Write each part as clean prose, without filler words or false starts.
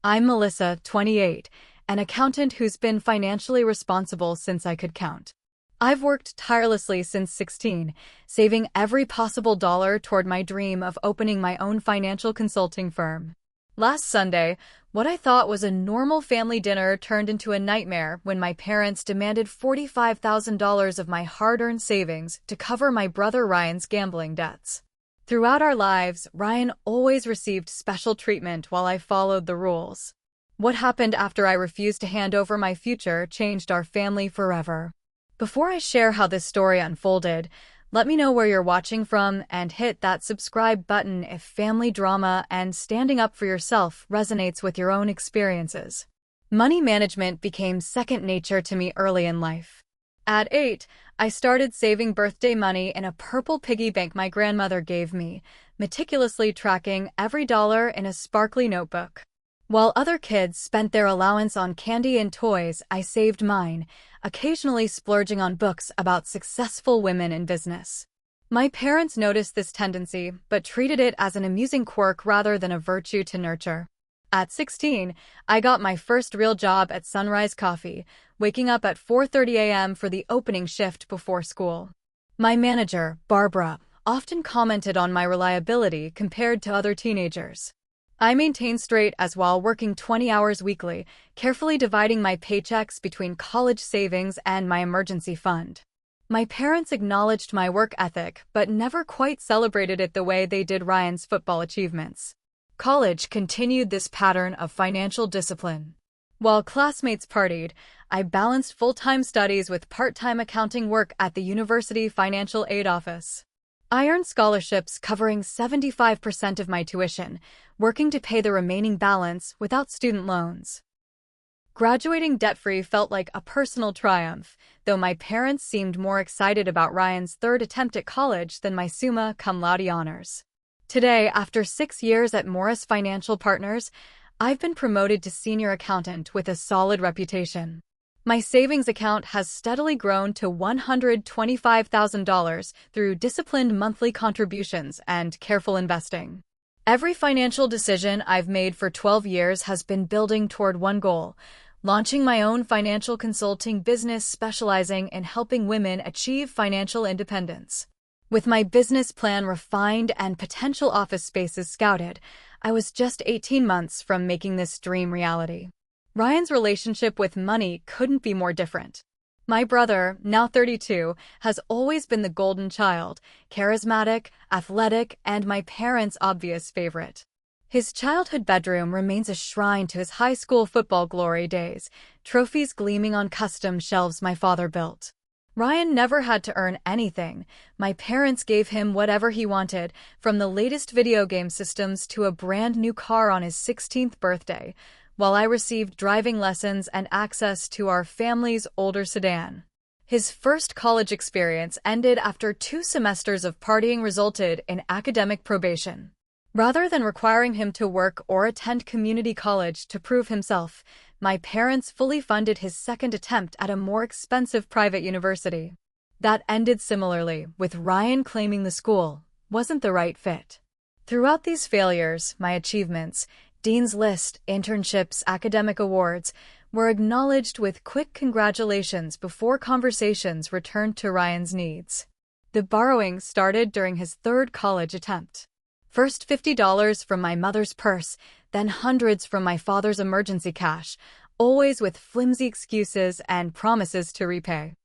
I'm Melissa, 28, an accountant who's been financially responsible since I could count. I've worked tirelessly since 16, saving every possible dollar toward my dream of opening my own financial consulting firm. Last Sunday, what I thought was a normal family dinner turned into a nightmare when my parents demanded $45,000 of my hard-earned savings to cover my brother Ryan's gambling debts. Throughout our lives, Ryan always received special treatment while I followed the rules. What happened after I refused to hand over my future changed our family forever. Before I share how this story unfolded, let me know where you're watching from and hit that subscribe button if family drama and standing up for yourself resonates with your own experiences. Money management became second nature to me early in life. At 8, I started saving birthday money in a purple piggy bank my grandmother gave me, meticulously tracking every dollar in a sparkly notebook. While other kids spent their allowance on candy and toys, I saved mine, occasionally splurging on books about successful women in business. My parents noticed this tendency, but treated it as an amusing quirk rather than a virtue to nurture. At 16, I got my first real job at Sunrise Coffee, waking up at 4:30 a.m. for the opening shift before school. My manager, Barbara, often commented on my reliability compared to other teenagers. I maintained straight as while working 20 hours weekly, carefully dividing my paychecks between college savings and my emergency fund. My parents acknowledged my work ethic, but never quite celebrated it the way they did Ryan's football achievements. College continued this pattern of financial discipline. While classmates partied, I balanced full-time studies with part-time accounting work at the university financial aid office. I earned scholarships covering 75% of my tuition, working to pay the remaining balance without student loans. Graduating debt-free felt like a personal triumph, though my parents seemed more excited about Ryan's third attempt at college than my summa cum laude honors. Today, after 6 years at Morris Financial Partners, I've been promoted to senior accountant with a solid reputation. My savings account has steadily grown to $125,000 through disciplined monthly contributions and careful investing. Every financial decision I've made for 12 years has been building toward one goal: launching my own financial consulting business specializing in helping women achieve financial independence. With my business plan refined and potential office spaces scouted, I was just 18 months from making this dream reality. Ryan's relationship with money couldn't be more different. My brother, now 32, has always been the golden child, charismatic, athletic, and my parents' obvious favorite. His childhood bedroom remains a shrine to his high school football glory days, trophies gleaming on custom shelves my father built. Ryan never had to earn anything. My parents gave him whatever he wanted, from the latest video game systems to a brand new car on his 16th birthday, while I received driving lessons and access to our family's older sedan. His first college experience ended after 2 semesters of partying resulted in academic probation. Rather than requiring him to work or attend community college to prove himself, my parents fully funded his second attempt at a more expensive private university. That ended similarly, with Ryan claiming the school wasn't the right fit. Throughout these failures, my achievements, Dean's List, internships, academic awards, were acknowledged with quick congratulations before conversations returned to Ryan's needs. The borrowing started during his third college attempt. First $50 from my mother's purse, then hundreds from my father's emergency cash, always with flimsy excuses and promises to repay.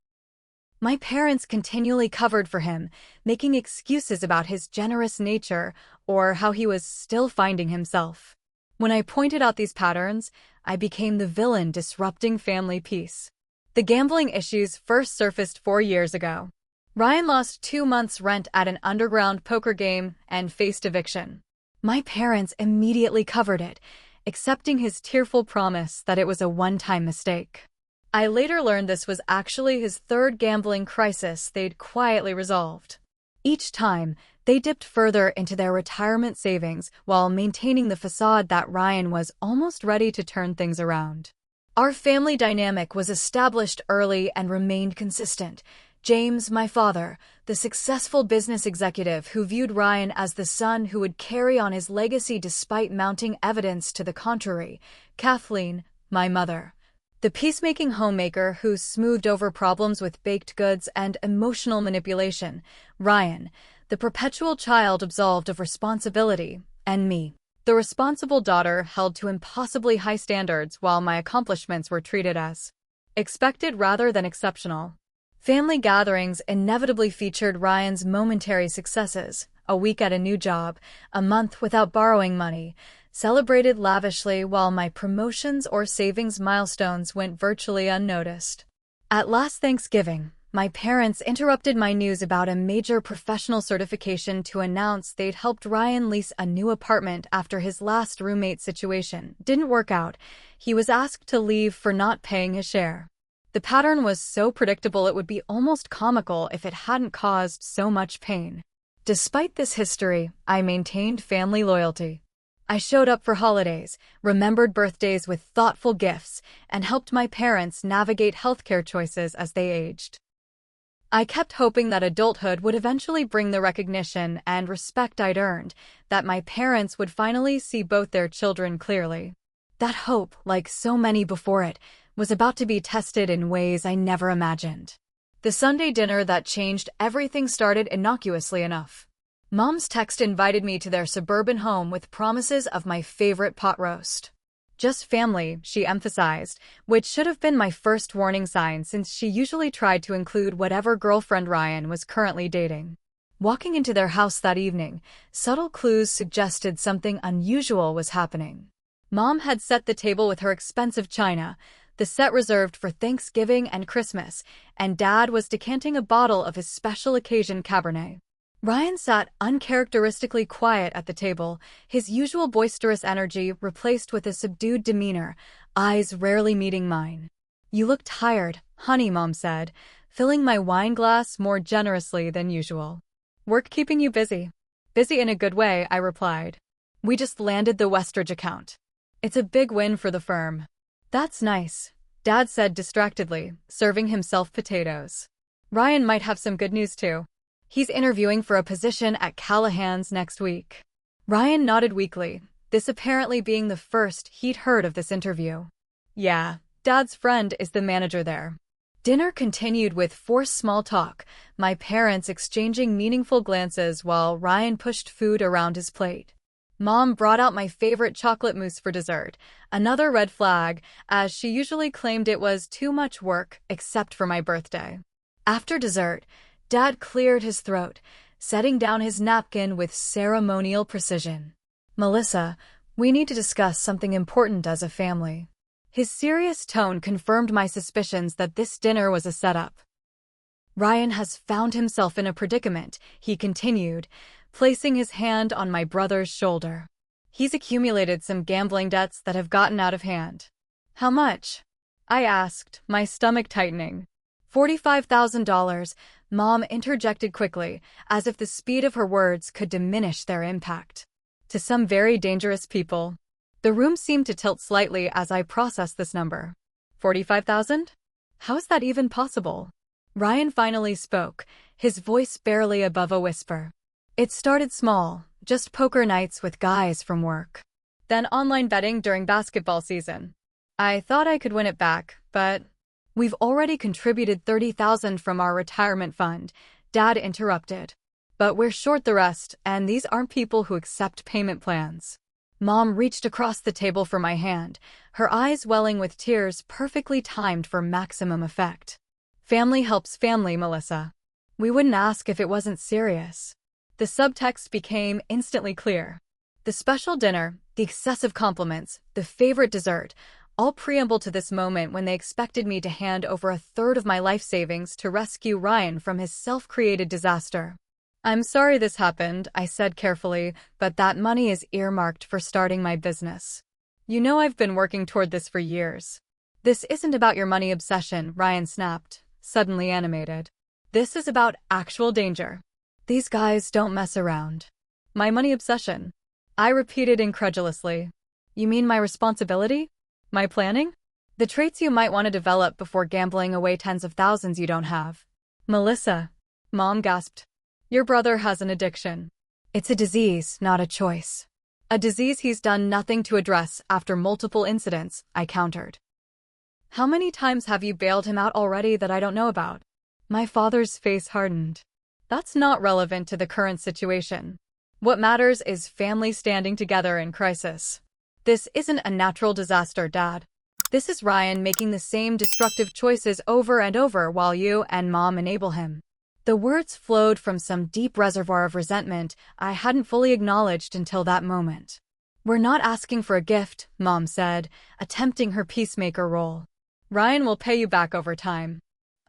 My parents continually covered for him, making excuses about his generous nature or how he was still finding himself. When I pointed out these patterns, I became the villain disrupting family peace. The gambling issues first surfaced 4 years ago. Ryan lost 2 months' rent at an underground poker game and faced eviction. My parents immediately covered it, accepting his tearful promise that it was a one-time mistake. I later learned this was actually his third gambling crisis they'd quietly resolved. Each time, they dipped further into their retirement savings while maintaining the facade that Ryan was almost ready to turn things around. Our family dynamic was established early and remained consistent, James, my father, the successful business executive who viewed Ryan as the son who would carry on his legacy despite mounting evidence to the contrary. Kathleen, my mother, the peacemaking homemaker who smoothed over problems with baked goods and emotional manipulation. Ryan, the perpetual child absolved of responsibility, and me, the responsible daughter held to impossibly high standards while my accomplishments were treated as expected rather than exceptional. Family gatherings inevitably featured Ryan's momentary successes, a week at a new job, a month without borrowing money, celebrated lavishly while my promotions or savings milestones went virtually unnoticed. At last Thanksgiving, my parents interrupted my news about a major professional certification to announce they'd helped Ryan lease a new apartment after his last roommate situation didn't work out. He was asked to leave for not paying his share. The pattern was so predictable it would be almost comical if it hadn't caused so much pain. Despite this history, I maintained family loyalty. I showed up for holidays, remembered birthdays with thoughtful gifts, and helped my parents navigate healthcare choices as they aged. I kept hoping that adulthood would eventually bring the recognition and respect I'd earned, that my parents would finally see both their children clearly. That hope, like so many before it, was about to be tested in ways I never imagined. The Sunday dinner that changed everything started innocuously enough. Mom's text invited me to their suburban home with promises of my favorite pot roast. Just family, she emphasized, which should have been my first warning sign since she usually tried to include whatever girlfriend Ryan was currently dating. Walking into their house that evening, subtle clues suggested something unusual was happening. Mom had set the table with her expensive china, the set reserved for Thanksgiving and Christmas, and Dad was decanting a bottle of his special occasion Cabernet. Ryan sat uncharacteristically quiet at the table, his usual boisterous energy replaced with a subdued demeanor, eyes rarely meeting mine. "You look tired, honey," Mom said, filling my wine glass more generously than usual. "Work keeping you busy?" "Busy in a good way," I replied. "We just landed the Westridge account. It's a big win for the firm." "That's nice," Dad said distractedly, serving himself potatoes. "Ryan might have some good news too. He's interviewing for a position at Callahan's next week." Ryan nodded weakly, this apparently being the first he'd heard of this interview. "Yeah, Dad's friend is the manager there." Dinner continued with forced small talk, my parents exchanging meaningful glances while Ryan pushed food around his plate. Mom brought out my favorite chocolate mousse for dessert, another red flag, as she usually claimed it was too much work, except for my birthday. After dessert, Dad cleared his throat, setting down his napkin with ceremonial precision. "Melissa, we need to discuss something important as a family." His serious tone confirmed my suspicions that this dinner was a setup. "Ryan has found himself in a predicament," he continued, placing his hand on my brother's shoulder. "He's accumulated some gambling debts that have gotten out of hand." "How much?" I asked, my stomach tightening. $45,000, Mom interjected quickly, as if the speed of her words could diminish their impact. "To some very dangerous people." The room seemed to tilt slightly as I processed this number. 45,000? How is that even possible? Ryan finally spoke, his voice barely above a whisper. "It started small, just poker nights with guys from work. Then online betting during basketball season. I thought I could win it back, but..." "We've already contributed $30,000 from our retirement fund," Dad interrupted. "But we're short the rest, and these aren't people who accept payment plans." Mom reached across the table for my hand, her eyes welling with tears perfectly timed for maximum effect. "Family helps family, Melissa. We wouldn't ask if it wasn't serious." The subtext became instantly clear. The special dinner, the excessive compliments, the favorite dessert, all preamble to this moment when they expected me to hand over a third of my life savings to rescue Ryan from his self-created disaster. "I'm sorry this happened," I said carefully, "but that money is earmarked for starting my business. You know I've been working toward this for years." "This isn't about your money obsession," Ryan snapped, suddenly animated. "This is about actual danger. These guys don't mess around." "My money obsession?" I repeated incredulously. "You mean my responsibility? My planning? The traits you might want to develop before gambling away tens of thousands you don't have." Melissa. Mom gasped. Your brother has an addiction. It's a disease, not a choice. A disease he's done nothing to address after multiple incidents, I countered. How many times have you bailed him out already that I don't know about? My father's face hardened. That's not relevant to the current situation. What matters is family standing together in crisis. This isn't a natural disaster, Dad. This is Ryan making the same destructive choices over and over while you and Mom enable him. The words flowed from some deep reservoir of resentment I hadn't fully acknowledged until that moment. We're not asking for a gift, Mom said, attempting her peacemaker role. Ryan will pay you back over time.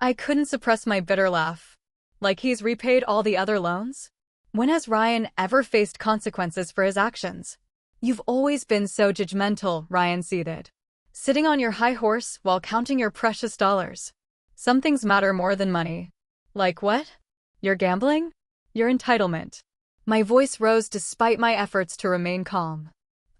I couldn't suppress my bitter laugh. Like he's repaid all the other loans? When has Ryan ever faced consequences for his actions? You've always been so judgmental, Ryan seethed. Sitting on your high horse while counting your precious dollars. Some things matter more than money. Like what? Your gambling? Your entitlement. My voice rose despite my efforts to remain calm.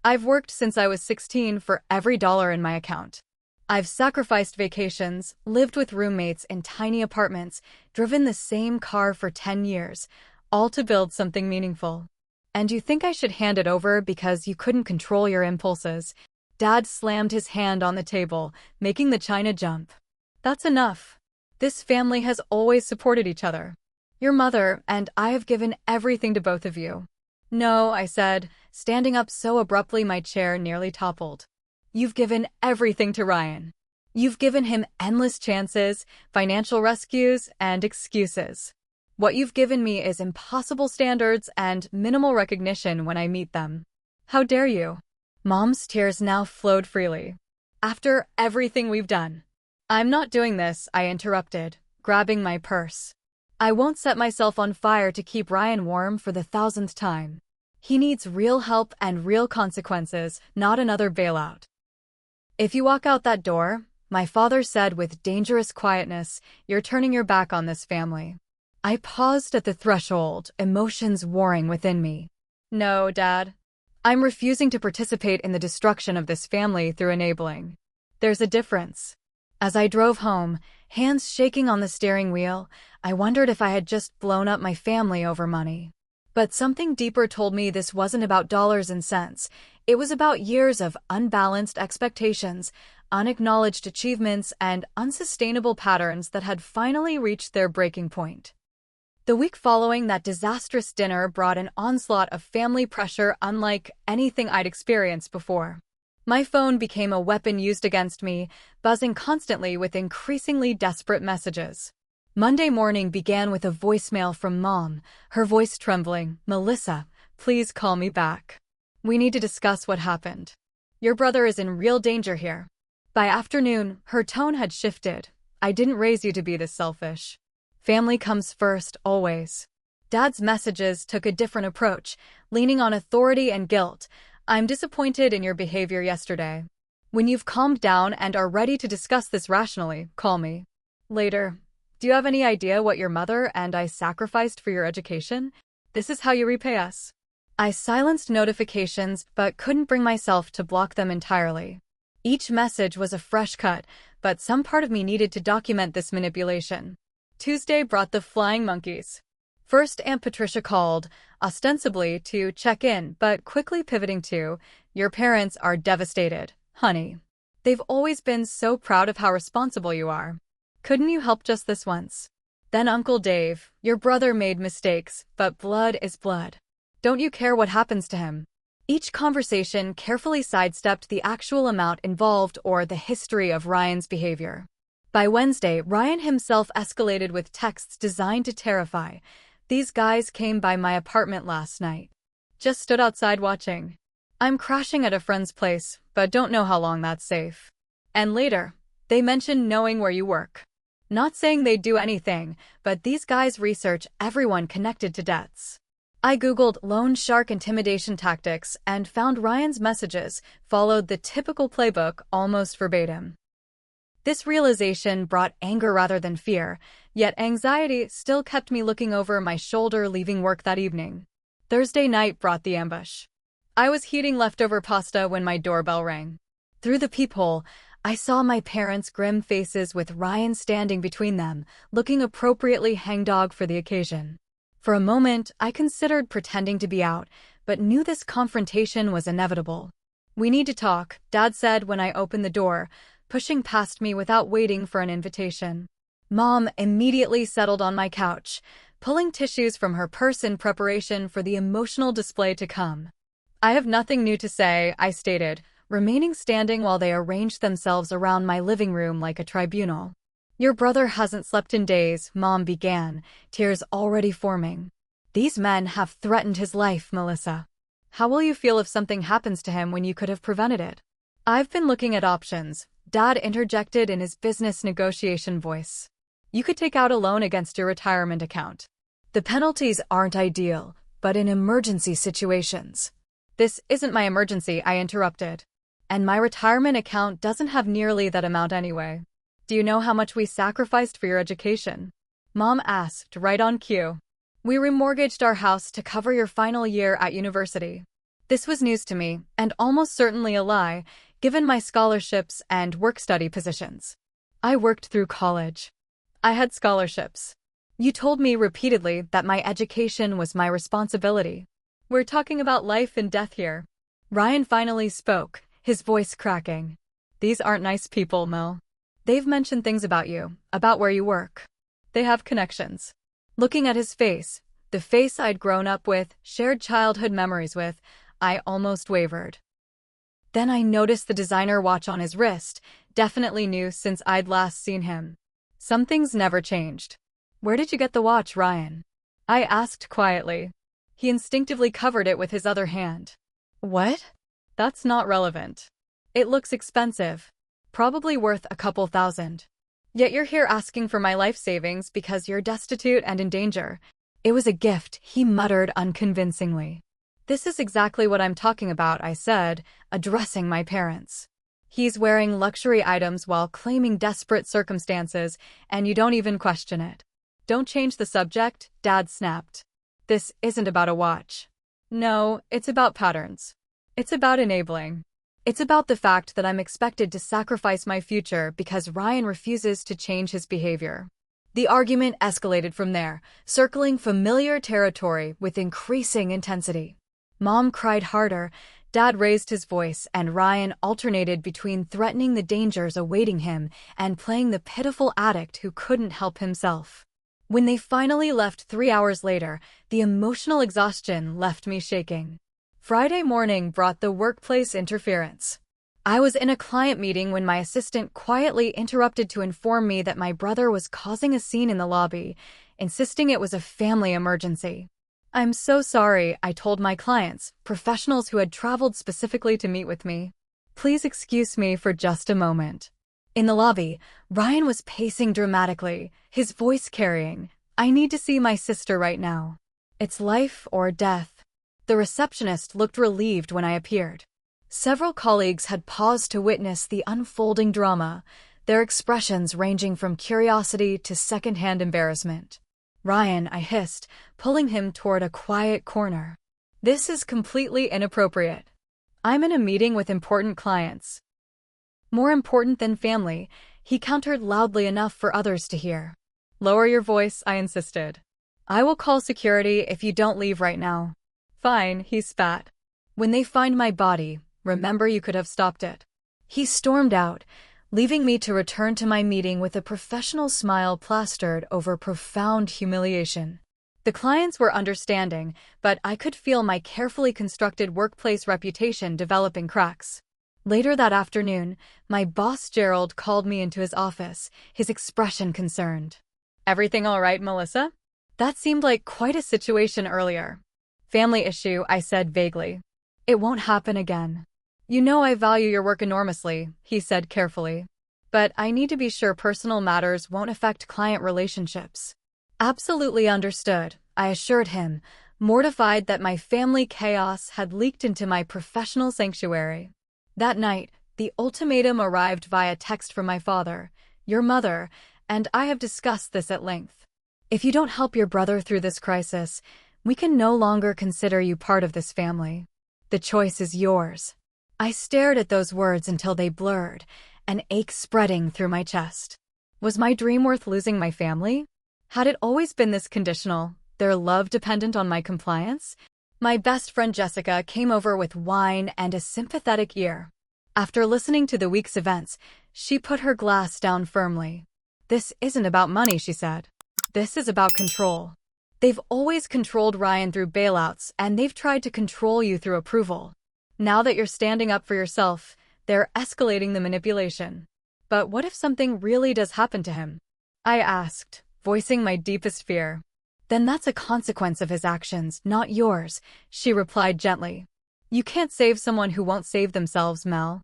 I've worked since I was 16 for every dollar in my account. I've sacrificed vacations, lived with roommates in tiny apartments, driven the same car for 10 years, all to build something meaningful. And you think I should hand it over because you couldn't control your impulses? Dad slammed his hand on the table, making the china jump. That's enough. This family has always supported each other. Your mother and I have given everything to both of you. No, I said, standing up so abruptly my chair nearly toppled. You've given everything to Ryan. You've given him endless chances, financial rescues, and excuses. What you've given me is impossible standards and minimal recognition when I meet them. How dare you? Mom's tears now flowed freely. After everything we've done. I'm not doing this, I interrupted, grabbing my purse. I won't set myself on fire to keep Ryan warm for the 1000th time. He needs real help and real consequences, not another bailout. If you walk out that door, my father said with dangerous quietness, you're turning your back on this family. I paused at the threshold, emotions warring within me. No, Dad. I'm refusing to participate in the destruction of this family through enabling. There's a difference. As I drove home, hands shaking on the steering wheel, I wondered if I had just blown up my family over money. But something deeper told me this wasn't about dollars and cents. It was about years of unbalanced expectations, unacknowledged achievements, and unsustainable patterns that had finally reached their breaking point. The week following that disastrous dinner brought an onslaught of family pressure unlike anything I'd experienced before. My phone became a weapon used against me, buzzing constantly with increasingly desperate messages. Monday morning began with a voicemail from Mom, her voice trembling. Melissa, please call me back. We need to discuss what happened. Your brother is in real danger here. By afternoon, her tone had shifted. I didn't raise you to be this selfish. Family comes first, always. Dad's messages took a different approach, leaning on authority and guilt. I'm disappointed in your behavior yesterday. When you've calmed down and are ready to discuss this rationally, call me. Later. Do you have any idea what your mother and I sacrificed for your education? This is how you repay us. I silenced notifications but couldn't bring myself to block them entirely. Each message was a fresh cut, but some part of me needed to document this manipulation. Tuesday brought the flying monkeys. First, Aunt Patricia called, ostensibly to check in, but quickly pivoting to, your parents are devastated, honey. They've always been so proud of how responsible you are. Couldn't you help just this once? Then Uncle Dave, your brother made mistakes, but blood is blood. Don't you care what happens to him? Each conversation carefully sidestepped the actual amount involved or the history of Ryan's behavior. By Wednesday, Ryan himself escalated with texts designed to terrify. These guys came by my apartment last night. Just stood outside watching. I'm crashing at a friend's place, but don't know how long that's safe. And later, they mentioned knowing where you work. Not saying they'd do anything, but these guys research everyone connected to deaths. I googled loan shark intimidation tactics and found Ryan's messages followed the typical playbook almost verbatim. This realization brought anger rather than fear, yet anxiety still kept me looking over my shoulder leaving work that evening. Thursday night brought the ambush. I was heating leftover pasta when my doorbell rang. Through the peephole, I saw my parents' grim faces with Ryan standing between them, looking appropriately hangdog for the occasion. For a moment, I considered pretending to be out, but knew this confrontation was inevitable. "We need to talk," Dad said when I opened the door, pushing past me without waiting for an invitation. Mom immediately settled on my couch, pulling tissues from her purse in preparation for the emotional display to come. "I have nothing new to say," I stated, remaining standing while they arranged themselves around my living room like a tribunal. "Your brother hasn't slept in days," Mom began, tears already forming. "These men have threatened his life, Melissa. How will you feel if something happens to him when you could have prevented it?" "I've been looking at options," Dad interjected in his business negotiation voice. "You could take out a loan against your retirement account. The penalties aren't ideal, but in emergency situations." "This isn't my emergency," I interrupted. "And my retirement account doesn't have nearly that amount anyway." "Do you know how much we sacrificed for your education?" Mom asked, right on cue. "We remortgaged our house to cover your final year at university." This was news to me, and almost certainly a lie, given my scholarships and work-study positions. I worked through college. I had scholarships. You told me repeatedly that my education was my responsibility. We're talking about life and death here. Ryan finally spoke, his voice cracking. "These aren't nice people, Mel. They've mentioned things about you, about where you work. They have connections." Looking at his face, the face I'd grown up with, shared childhood memories with, I almost wavered. Then I noticed the designer watch on his wrist, definitely new since I'd last seen him. Some things never changed. "Where did you get the watch, Ryan?" I asked quietly. He instinctively covered it with his other hand. "What?" "That's not relevant. It looks expensive. Probably worth a couple thousand. Yet you're here asking for my life savings because you're destitute and in danger." "It was a gift," he muttered unconvincingly. "This is exactly what I'm talking about," I said, addressing my parents. "He's wearing luxury items while claiming desperate circumstances, and you don't even question it." "Don't change the subject," Dad snapped. "This isn't about a watch. No, it's about patterns. It's about enabling. It's about the fact that I'm expected to sacrifice my future because Ryan refuses to change his behavior." The argument escalated from there, circling familiar territory with increasing intensity. Mom cried harder, Dad raised his voice, and Ryan alternated between threatening the dangers awaiting him and playing the pitiful addict who couldn't help himself. When they finally left 3 hours later, the emotional exhaustion left me shaking. Friday morning brought the workplace interference. I was in a client meeting when my assistant quietly interrupted to inform me that my brother was causing a scene in the lobby, insisting it was a family emergency. "I'm so sorry," I told my clients, professionals who had traveled specifically to meet with me. "Please excuse me for just a moment." In the lobby, Ryan was pacing dramatically, his voice carrying, "I need to see my sister right now. It's life or death." The receptionist looked relieved when I appeared. Several colleagues had paused to witness the unfolding drama, their expressions ranging from curiosity to secondhand embarrassment. "Ryan," I hissed, pulling him toward a quiet corner. "This is completely inappropriate. I'm in a meeting with important clients." "More important than family," he countered loudly enough for others to hear. "Lower your voice," I insisted. "I will call security if you don't leave right now." "Fine," he spat. "When they find my body, remember you could have stopped it." He stormed out, leaving me to return to my meeting with a professional smile plastered over profound humiliation. The clients were understanding, but I could feel my carefully constructed workplace reputation developing cracks. Later that afternoon, my boss Gerald called me into his office, his expression concerned. "Everything all right, Melissa?" That seemed like quite a situation earlier. "Family issue," I said vaguely. "It won't happen again." "You know I value your work enormously," he said carefully. "But I need to be sure personal matters won't affect client relationships." "Absolutely understood," I assured him, mortified that my family chaos had leaked into my professional sanctuary. That night, the ultimatum arrived via text from my father, "Your mother, and I have discussed this at length. If you don't help your brother through this crisis, we can no longer consider you part of this family. The choice is yours." I stared at those words until they blurred, an ache spreading through my chest. Was my dream worth losing my family? Had it always been this conditional, their love dependent on my compliance? My best friend Jessica came over with wine and a sympathetic ear. After listening to the week's events, she put her glass down firmly. "This isn't about money," she said. "This is about control. They've always controlled Ryan through bailouts, and they've tried to control you through approval. Now that you're standing up for yourself, they're escalating the manipulation." "But what if something really does happen to him?" I asked, voicing my deepest fear. "Then that's a consequence of his actions, not yours," she replied gently. "You can't save someone who won't save themselves, Mel.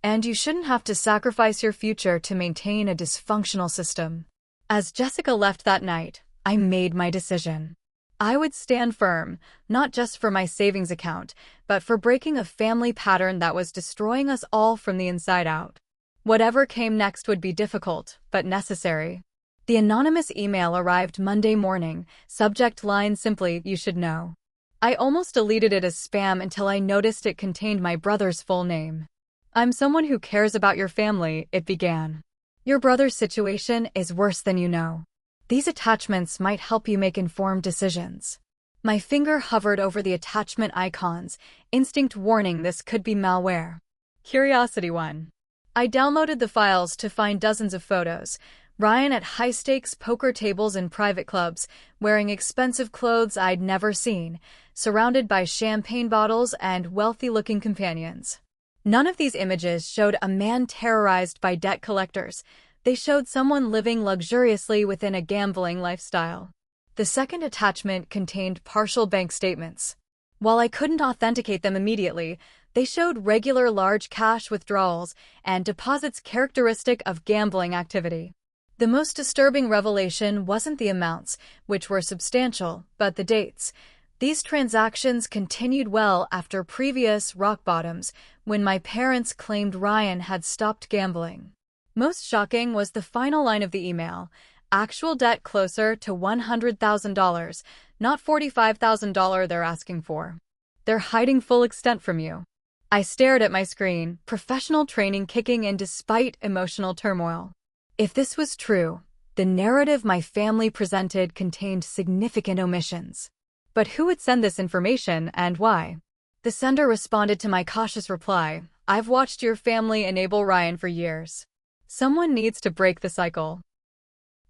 And you shouldn't have to sacrifice your future to maintain a dysfunctional system." As Jessica left that night, I made my decision. I would stand firm, not just for my savings account, but for breaking a family pattern that was destroying us all from the inside out. Whatever came next would be difficult, but necessary. The anonymous email arrived Monday morning, subject line simply, "You should know." I almost deleted it as spam until I noticed it contained my brother's full name. "I'm someone who cares about your family," it began. "Your brother's situation is worse than you know. These attachments might help you make informed decisions." My finger hovered over the attachment icons, instinct warning this could be malware. Curiosity 1. I downloaded the files to find dozens of photos. Ryan at high-stakes poker tables in private clubs, wearing expensive clothes I'd never seen, surrounded by champagne bottles and wealthy-looking companions. None of these images showed a man terrorized by debt collectors. They showed someone living luxuriously within a gambling lifestyle. The second attachment contained partial bank statements. While I couldn't authenticate them immediately, they showed regular large cash withdrawals and deposits characteristic of gambling activity. The most disturbing revelation wasn't the amounts, which were substantial, but the dates. These transactions continued well after previous rock bottoms, when my parents claimed Ryan had stopped gambling. Most shocking was the final line of the email: "Actual debt closer to $100,000, not $45,000 they're asking for. They're hiding full extent from you." I stared at my screen, professional training kicking in despite emotional turmoil. If this was true, the narrative my family presented contained significant omissions. But who would send this information and why? The sender responded to my cautious reply: "I've watched your family enable Ryan for years. Someone needs to break the cycle."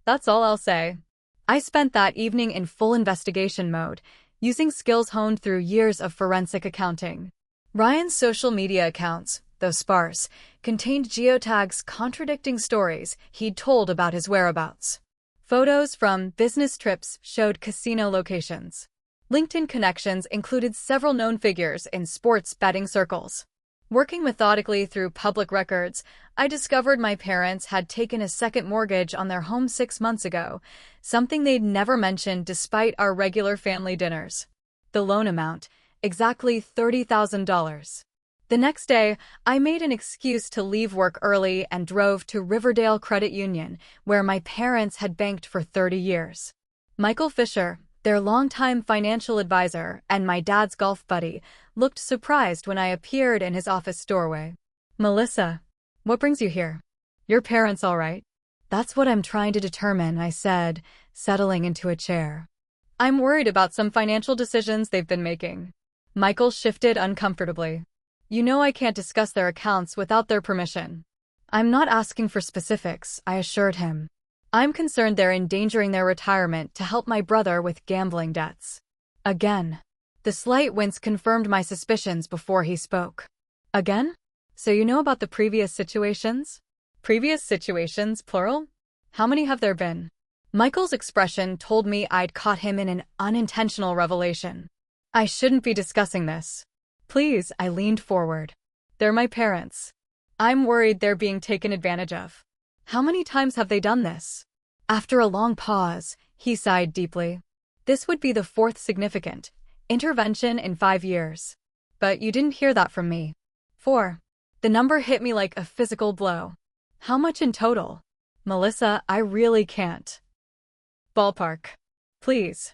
That's all I'll say. I spent that evening in full investigation mode, using skills honed through years of forensic accounting. Ryan's social media accounts, though sparse, contained geotags contradicting stories he'd told about his whereabouts. Photos from business trips showed casino locations. LinkedIn connections included several known figures in sports betting circles. Working methodically through public records, I discovered my parents had taken a second mortgage on their home 6 months ago, something they'd never mentioned despite our regular family dinners. The loan amount, exactly $30,000. The next day, I made an excuse to leave work early and drove to Riverdale Credit Union, where my parents had banked for 30 years. Michael Fisher, their longtime financial advisor and my dad's golf buddy, looked surprised when I appeared in his office doorway. "Melissa, what brings you here? Your parents all right?" "That's what I'm trying to determine," I said, settling into a chair. "I'm worried about some financial decisions they've been making." Michael shifted uncomfortably. "You know I can't discuss their accounts without their permission." "I'm not asking for specifics," I assured him. "I'm concerned they're endangering their retirement to help my brother with gambling debts." Again. The slight wince confirmed my suspicions before he spoke. "Again? So you know about the previous situations?" "Previous situations, plural? How many have there been?" Michael's expression told me I'd caught him in an unintentional revelation. "I shouldn't be discussing this." "Please," I leaned forward. "They're my parents. I'm worried they're being taken advantage of." "How many times have they done this?" After a long pause, he sighed deeply. "This would be the fourth significant intervention in 5 years. But you didn't hear that from me." 4. The number hit me like a physical blow. "How much in total?" "Melissa, I really can't." "Ballpark. Please.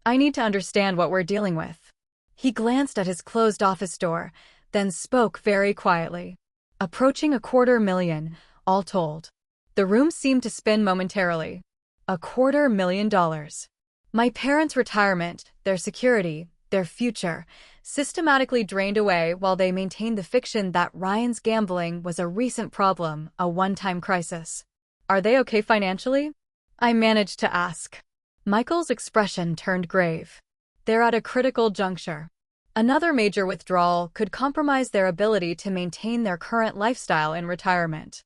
I need to understand what we're dealing with." He glanced at his closed office door, then spoke very quietly. approaching $250,000, all told. The room seemed to spin momentarily. $250,000. My parents' retirement, their security, their future, systematically drained away while they maintained the fiction that Ryan's gambling was a recent problem, a one-time crisis. Are they okay financially? I managed to ask. Michael's expression turned grave. They're at a critical juncture. Another major withdrawal could compromise their ability to maintain their current lifestyle in retirement.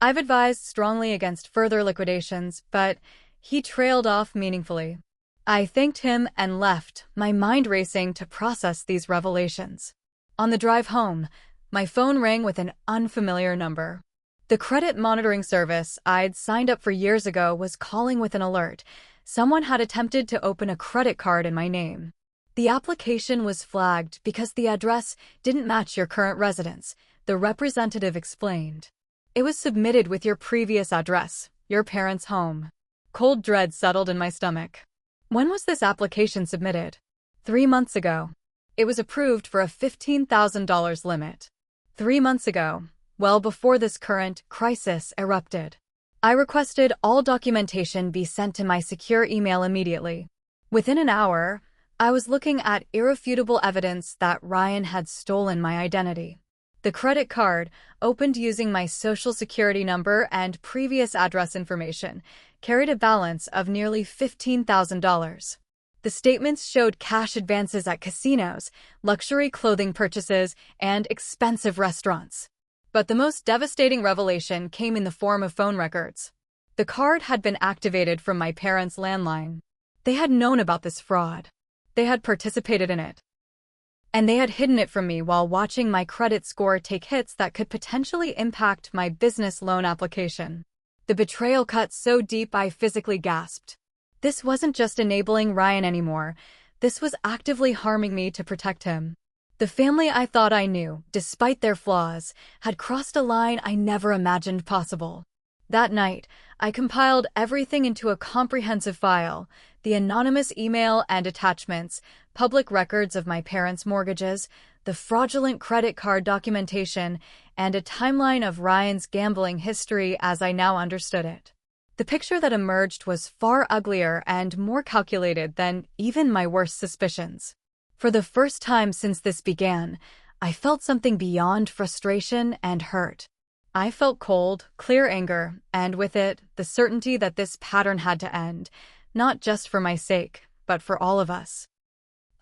I've advised strongly against further liquidations, but he trailed off meaningfully. I thanked him and left, my mind racing to process these revelations. On the drive home, my phone rang with an unfamiliar number. The credit monitoring service I'd signed up for years ago was calling with an alert. Someone had attempted to open a credit card in my name. The application was flagged because the address didn't match your current residence, the representative explained. It was submitted with your previous address, your parents' home. Cold dread settled in my stomach. When was this application submitted? 3 months ago. It was approved for a $15,000 limit. 3 months ago, well before this current crisis erupted. I requested all documentation be sent to my secure email immediately. Within an hour, I was looking at irrefutable evidence that Ryan had stolen my identity. The credit card, opened using my social security number and previous address information, carried a balance of nearly $15,000. The statements showed cash advances at casinos, luxury clothing purchases, and expensive restaurants. But the most devastating revelation came in the form of phone records. The card had been activated from my parents' landline. They had known about this fraud. They had participated in it. And they had hidden it from me while watching my credit score take hits that could potentially impact my business loan application. The betrayal cut so deep I physically gasped. This wasn't just enabling Ryan anymore. This was actively harming me to protect him. The family I thought I knew, despite their flaws, had crossed a line I never imagined possible. That night, I compiled everything into a comprehensive file: the anonymous email and attachments, public records of my parents' mortgages, the fraudulent credit card documentation, and a timeline of Ryan's gambling history as I now understood it. The picture that emerged was far uglier and more calculated than even my worst suspicions. For the first time since this began, I felt something beyond frustration and hurt. I felt cold, clear anger, and with it, the certainty that this pattern had to end, not just for my sake, but for all of us.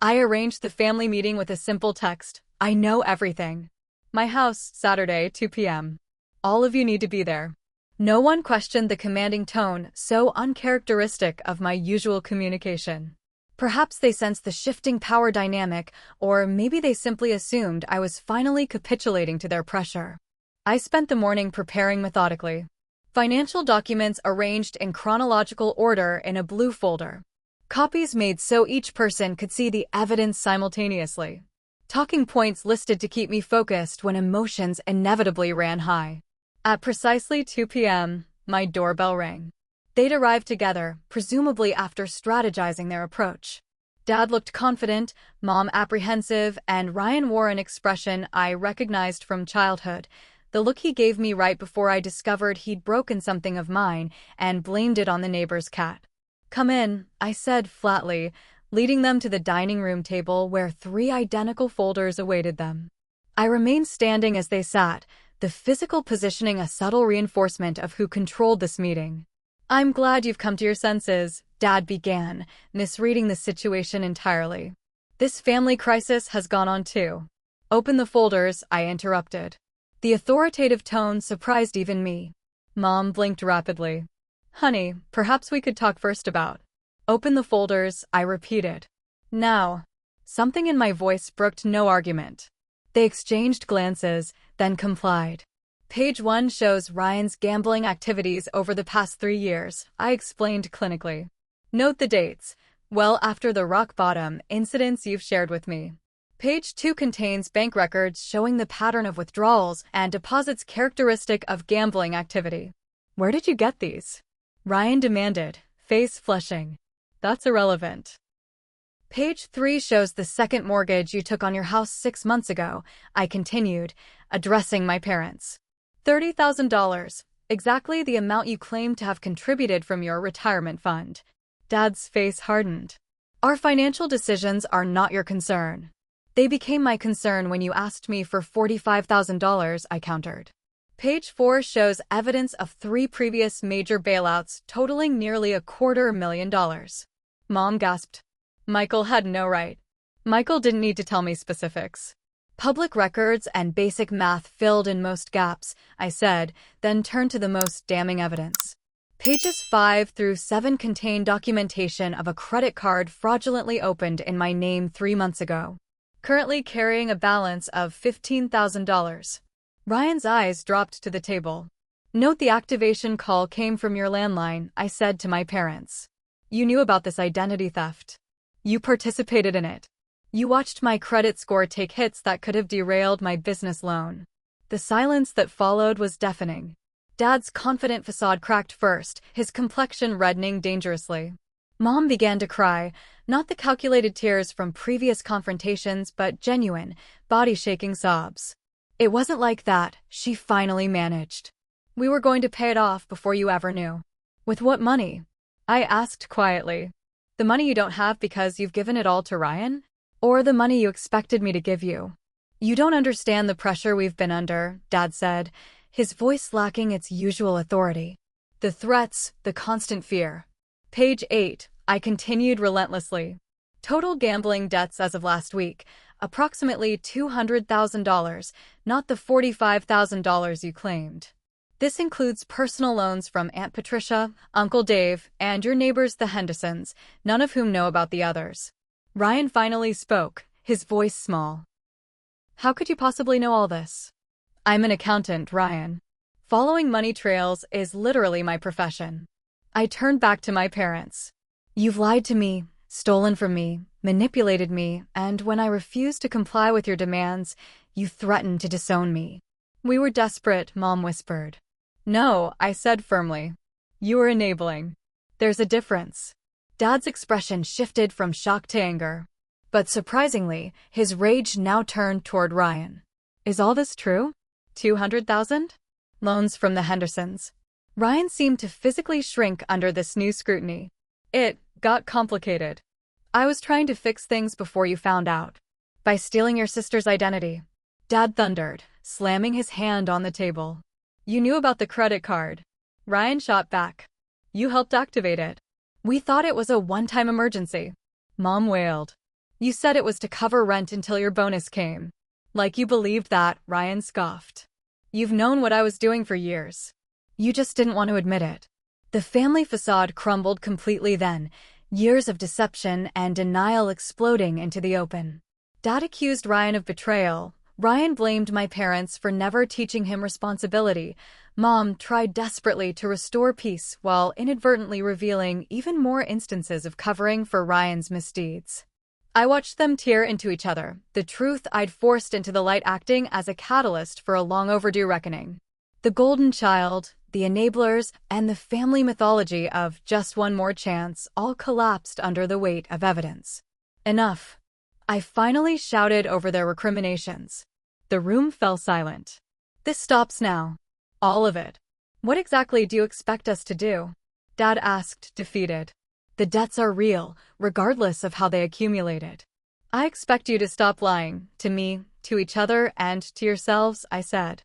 I arranged the family meeting with a simple text: I know everything. My house, Saturday, 2 p.m. All of you need to be there. No one questioned the commanding tone, so uncharacteristic of my usual communication. Perhaps they sensed the shifting power dynamic, or maybe they simply assumed I was finally capitulating to their pressure. I spent the morning preparing methodically. Financial documents arranged in chronological order in a blue folder. Copies made so each person could see the evidence simultaneously. Talking points listed to keep me focused when emotions inevitably ran high. At precisely 2 p.m., my doorbell rang. They'd arrived together, presumably after strategizing their approach. Dad looked confident, Mom apprehensive, and Ryan wore an expression I recognized from childhood, the look he gave me right before I discovered he'd broken something of mine and blamed it on the neighbor's cat. "Come in," I said flatly, leading them to the dining room table where 3 identical folders awaited them. I remained standing as they sat, the physical positioning a subtle reinforcement of who controlled this meeting. "I'm glad you've come to your senses," Dad began, misreading the situation entirely. "This family crisis has gone on too." "Open the folders," I interrupted. The authoritative tone surprised even me. Mom blinked rapidly. "Honey, perhaps we could talk first about." "Open the folders," I repeated. "Now." Something in my voice brooked no argument. They exchanged glances, then complied. Page 1 shows Ryan's gambling activities over the past 3 years, I explained clinically. Note the dates, well after the rock bottom incidents you've shared with me. Page 2 contains bank records showing the pattern of withdrawals and deposits characteristic of gambling activity. "Where did you get these?" Ryan demanded, face flushing. "That's irrelevant." Page 3 shows the second mortgage you took on your house 6 months ago, I continued, addressing my parents. $30,000, exactly the amount you claim to have contributed from your retirement fund. Dad's face hardened. Our financial decisions are not your concern. They became my concern when you asked me for $45,000, I countered. Page 4 shows evidence of 3 previous major bailouts totaling nearly $250,000. Mom gasped. Michael had no right. Michael didn't need to tell me specifics. Public records and basic math filled in most gaps, I said, then turned to the most damning evidence. Pages 5 through 7 contain documentation of a credit card fraudulently opened in my name 3 months ago, currently carrying a balance of $15,000. Ryan's eyes dropped to the table. Note the activation call came from your landline, I said to my parents. You knew about this identity theft. You participated in it. You watched my credit score take hits that could have derailed my business loan. The silence that followed was deafening. Dad's confident facade cracked first, his complexion reddening dangerously. Mom began to cry, not the calculated tears from previous confrontations, but genuine, body-shaking sobs. It wasn't like that, she finally managed. We were going to pay it off before you ever knew. With what money? I asked quietly. The money you don't have because you've given it all to Ryan? Or the money you expected me to give you? You don't understand the pressure we've been under, Dad said, his voice lacking its usual authority. The threats, the constant fear. Page 8, I continued relentlessly. Total gambling debts as of last week, approximately $200,000, not the $45,000 you claimed. This includes personal loans from Aunt Patricia, Uncle Dave, and your neighbors the Hendersons, none of whom know about the others. Ryan finally spoke, his voice small. How could you possibly know all this? I'm an accountant, Ryan. Following money trails is literally my profession. I turned back to my parents. You've lied to me, stolen from me, manipulated me, and when I refused to comply with your demands, you threatened to disown me. We were desperate, Mom whispered. No, I said firmly. You were enabling. There's a difference. Dad's expression shifted from shock to anger. But surprisingly, his rage now turned toward Ryan. Is all this true? 200,000? Loans from the Hendersons. Ryan seemed to physically shrink under this new scrutiny. It got complicated. I was trying to fix things before you found out. By stealing your sister's identity. Dad thundered, slamming his hand on the table. You knew about the credit card. Ryan shot back. You helped activate it. We thought it was a one-time emergency. Mom wailed. You said it was to cover rent until your bonus came. Like you believed that, Ryan scoffed. You've known what I was doing for years. You just didn't want to admit it. The family facade crumbled completely then, years of deception and denial exploding into the open. Dad accused Ryan of betrayal. Ryan blamed my parents for never teaching him responsibility. Mom tried desperately to restore peace while inadvertently revealing even more instances of covering for Ryan's misdeeds. I watched them tear into each other, the truth I'd forced into the light acting as a catalyst for a long overdue reckoning. The golden child, the enablers, and the family mythology of just one more chance all collapsed under the weight of evidence. Enough. I finally shouted over their recriminations. The room fell silent. This stops now. All of it. What exactly do you expect us to do? Dad asked, defeated. The debts are real, regardless of how they accumulated. I expect you to stop lying, to me, to each other, and to yourselves, I said.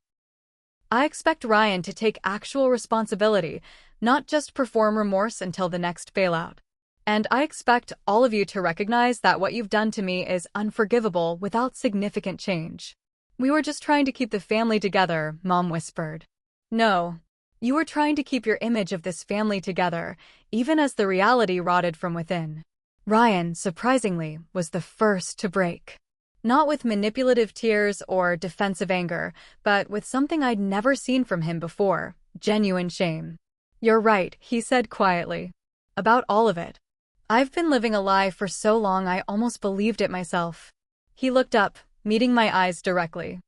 I expect Ryan to take actual responsibility, not just perform remorse until the next bailout. And I expect all of you to recognize that what you've done to me is unforgivable without significant change. We were just trying to keep the family together, Mom whispered. No. You were trying to keep your image of this family together, even as the reality rotted from within. Ryan, surprisingly, was the first to break. Not with manipulative tears or defensive anger, but with something I'd never seen from him before, genuine shame. You're right, he said quietly. About all of it. I've been living a lie for so long I almost believed it myself. He looked up, meeting my eyes directly.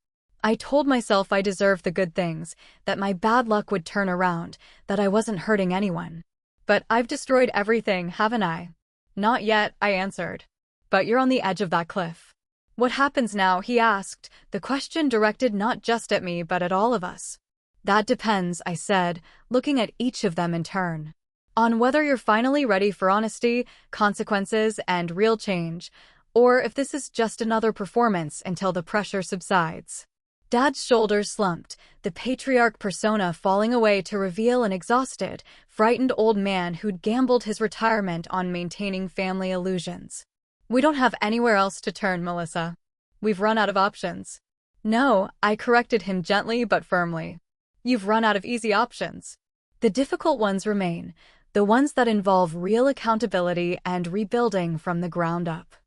I told myself I deserved the good things, that my bad luck would turn around, that I wasn't hurting anyone. But I've destroyed everything, haven't I? Not yet, I answered. But you're on the edge of that cliff. What happens now? He asked, the question directed not just at me but at all of us. That depends, I said, looking at each of them in turn. On whether you're finally ready for honesty, consequences, and real change, or if this is just another performance until the pressure subsides. Dad's shoulders slumped, the patriarch persona falling away to reveal an exhausted, frightened old man who'd gambled his retirement on maintaining family illusions. We don't have anywhere else to turn, Melissa. We've run out of options. No, I corrected him gently but firmly. You've run out of easy options. The difficult ones remain, the ones that involve real accountability and rebuilding from the ground up.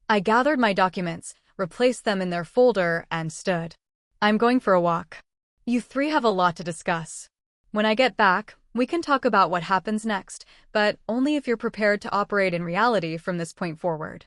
I gathered my documents, replaced them in their folder, and stood. I'm going for a walk. You three have a lot to discuss. When I get back, we can talk about what happens next, but only if you're prepared to operate in reality from this point forward.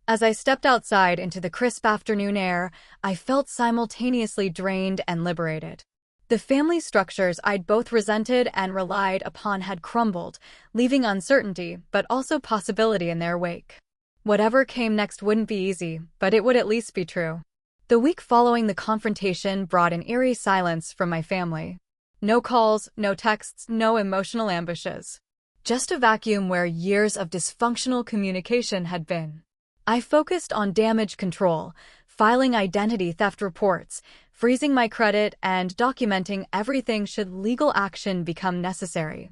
As I stepped outside into the crisp afternoon air, I felt simultaneously drained and liberated. The family structures I'd both resented and relied upon had crumbled, leaving uncertainty but also possibility in their wake. Whatever came next wouldn't be easy, but it would at least be true. The week following the confrontation brought an eerie silence from my family. No calls, no texts, no emotional ambushes. Just a vacuum where years of dysfunctional communication had been. I focused on damage control, filing identity theft reports, freezing my credit, and documenting everything should legal action become necessary.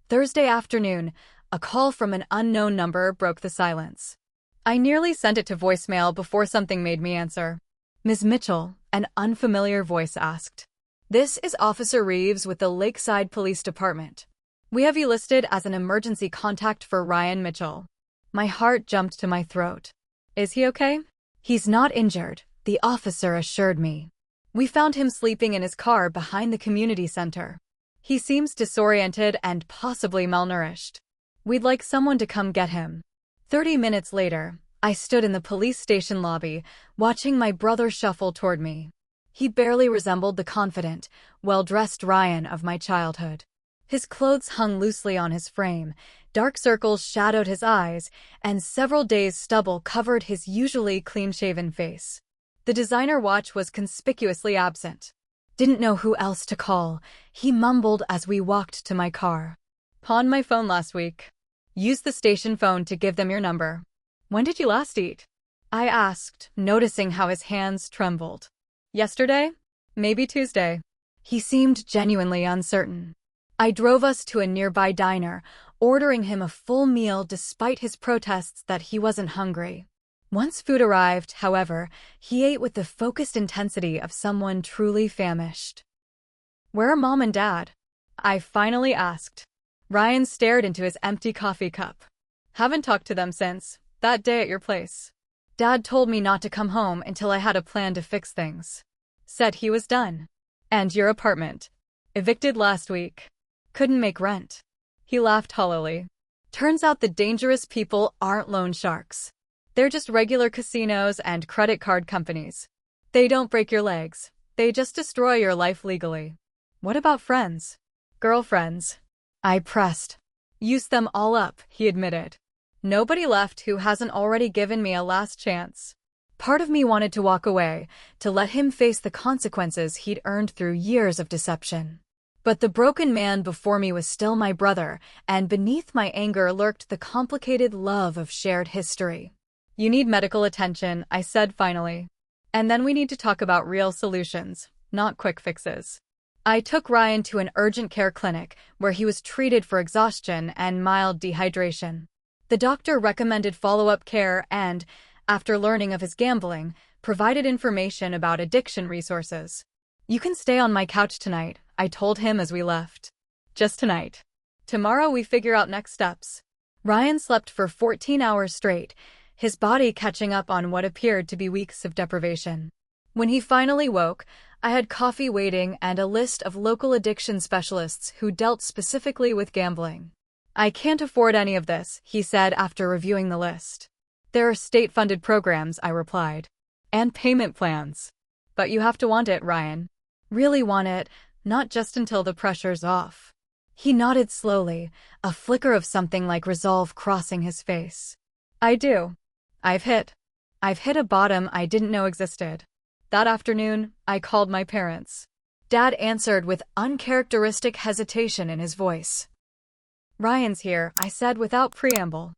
Thursday afternoon, a call from an unknown number broke the silence. I nearly sent it to voicemail before something made me answer. Ms. Mitchell, an unfamiliar voice asked. This is Officer Reeves with the Lakeside Police Department. We have you listed as an emergency contact for Ryan Mitchell. My heart jumped to my throat. Is he okay? He's not injured, the officer assured me. We found him sleeping in his car behind the community center. He seems disoriented and possibly malnourished. We'd like someone to come get him. 30 minutes later, I stood in the police station lobby, watching my brother shuffle toward me. He barely resembled the confident, well-dressed Ryan of my childhood. His clothes hung loosely on his frame, dark circles shadowed his eyes, and several days' stubble covered his usually clean-shaven face. The designer watch was conspicuously absent. Didn't know who else to call, he mumbled as we walked to my car. Pawned my phone last week. Used the station phone to give them your number. When did you last eat? I asked, noticing how his hands trembled. Yesterday? Maybe Tuesday. He seemed genuinely uncertain. I drove us to a nearby diner, ordering him a full meal despite his protests that he wasn't hungry. Once food arrived, however, he ate with the focused intensity of someone truly famished. Where are Mom and Dad? I finally asked. Ryan stared into his empty coffee cup. Haven't talked to them since that day at your place. Dad told me not to come home until I had a plan to fix things. Said he was done. And your apartment? Evicted last week. Couldn't make rent. He laughed hollowly. Turns out the dangerous people aren't loan sharks. They're just regular casinos and credit card companies. They don't break your legs. They just destroy your life legally. What about friends? Girlfriends? I pressed. Used them all up, he admitted. Nobody left who hasn't already given me a last chance. Part of me wanted to walk away, to let him face the consequences he'd earned through years of deception. But the broken man before me was still my brother, and beneath my anger lurked the complicated love of shared history. You need medical attention, I said finally. And then we need to talk about real solutions, not quick fixes. I took Ryan to an urgent care clinic where he was treated for exhaustion and mild dehydration. The doctor recommended follow-up care and, after learning of his gambling, provided information about addiction resources. You can stay on my couch tonight, I told him as we left. Just tonight. Tomorrow we figure out next steps. Ryan slept for 14 hours straight, his body catching up on what appeared to be weeks of deprivation. When he finally woke, I had coffee waiting and a list of local addiction specialists who dealt specifically with gambling. I can't afford any of this, he said after reviewing the list. There are state-funded programs, I replied. And payment plans. But you have to want it, Ryan. Really want it, not just until the pressure's off. He nodded slowly, a flicker of something like resolve crossing his face. I do. I've hit. I've hit a bottom I didn't know existed. That afternoon, I called my parents. Dad answered with uncharacteristic hesitation in his voice. "Ryan's here," I said without preamble.